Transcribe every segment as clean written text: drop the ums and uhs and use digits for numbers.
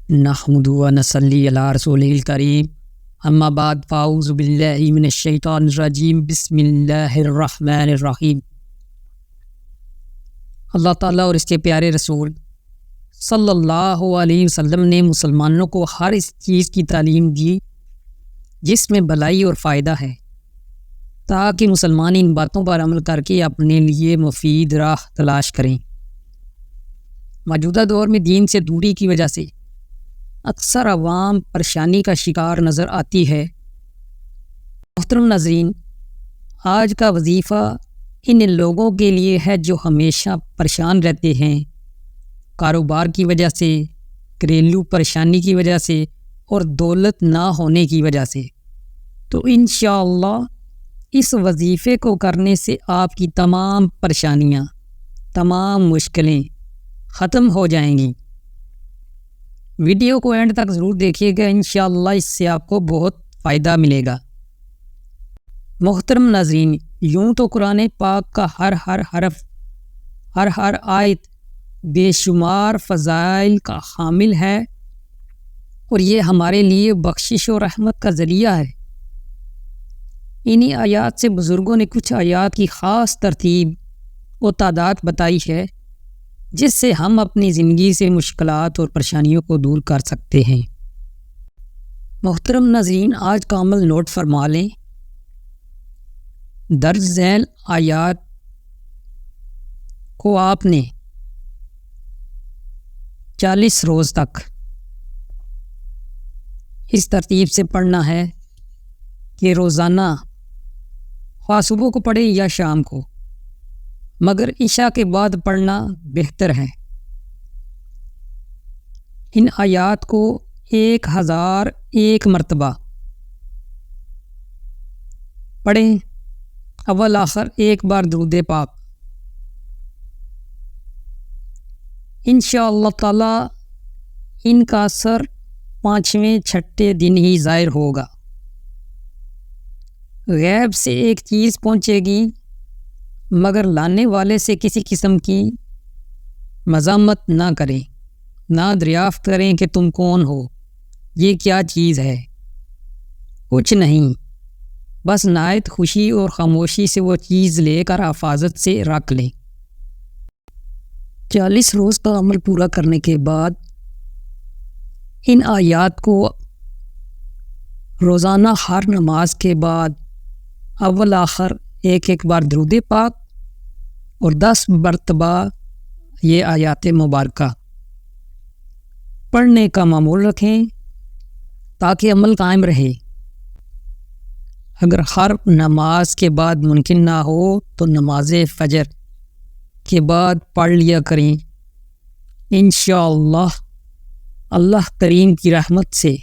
نحمد و نصلی علی رسول الکریم اما بعد فاعوذ باللہ من الشیطان الرجیم بسم اللہ الرحمن الرحیم۔ اللہ تعالیٰ اور اس کے پیارے رسول صلی اللہ علیہ وسلم نے مسلمانوں کو ہر اس چیز کی تعلیم دی جس میں بھلائی اور فائدہ ہے، تاکہ مسلمان ان باتوں پر عمل کر کے اپنے لیے مفید راہ تلاش کریں۔ موجودہ دور میں دین سے دوری کی وجہ سے اکثر عوام پریشانی کا شکار نظر آتی ہے۔ محترم ناظرین، آج کا وظیفہ ان لوگوں کے لیے ہے جو ہمیشہ پریشان رہتے ہیں، کاروبار کی وجہ سے، گھریلو پریشانی کی وجہ سے اور دولت نہ ہونے کی وجہ سے۔ تو انشاءاللہ اس وظیفے کو کرنے سے آپ کی تمام پریشانیاں، تمام مشکلیں ختم ہو جائیں گی۔ ویڈیو کو اینڈ تک ضرور دیکھیے گا، انشاءاللہ اس سے آپ کو بہت فائدہ ملے گا۔ محترم ناظرین، یوں تو قرآن پاک کا ہر حرف، ہر آیت بے شمار فضائل کا حامل ہے اور یہ ہمارے لیے بخشش و رحمت کا ذریعہ ہے۔ انہی آیات سے بزرگوں نے کچھ آیات کی خاص ترتیب و تعداد بتائی ہے جس سے ہم اپنی زندگی سے مشکلات اور پریشانیوں کو دور کر سکتے ہیں۔ محترم ناظرین، آج کا عمل نوٹ فرما لیں۔ درج ذیل آیات کو آپ نے 40 روز تک اس ترتیب سے پڑھنا ہے کہ روزانہ خواہ صبح کو پڑھیں یا شام کو، مگر عشاء کے بعد پڑھنا بہتر ہے۔ ان آیات کو 1001 مرتبہ پڑھیں، اول آخر ایک بار درود پاک۔ انشاءاللہ تعالی ان کا اثر 5ویں چھٹے دن ہی ظاہر ہوگا۔ غیب سے ایک چیز پہنچے گی، مگر لانے والے سے کسی قسم کی مذمت نہ کریں، نہ دریافت کریں کہ تم کون ہو، یہ کیا چیز ہے۔ کچھ نہیں، بس نہایت خوشی اور خاموشی سے وہ چیز لے کر حفاظت سے رکھ لیں۔ 40 روز کا عمل پورا کرنے کے بعد ان آیات کو روزانہ ہر نماز کے بعد اول آخر ایک بار درود پاک اور 10 مرتبہ یہ آیات مبارکہ پڑھنے کا معمول رکھیں تاکہ عمل قائم رہے۔ اگر ہر نماز کے بعد ممکن نہ ہو تو نماز فجر کے بعد پڑھ لیا کریں۔ انشاءاللہ اللہ کریم کی رحمت سے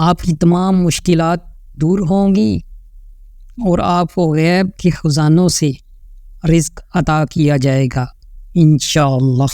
آپ کی تمام مشکلات دور ہوں گی اور آپ کو غیب کے خزانوں سے رزق عطا کیا جائے گا انشاءاللہ۔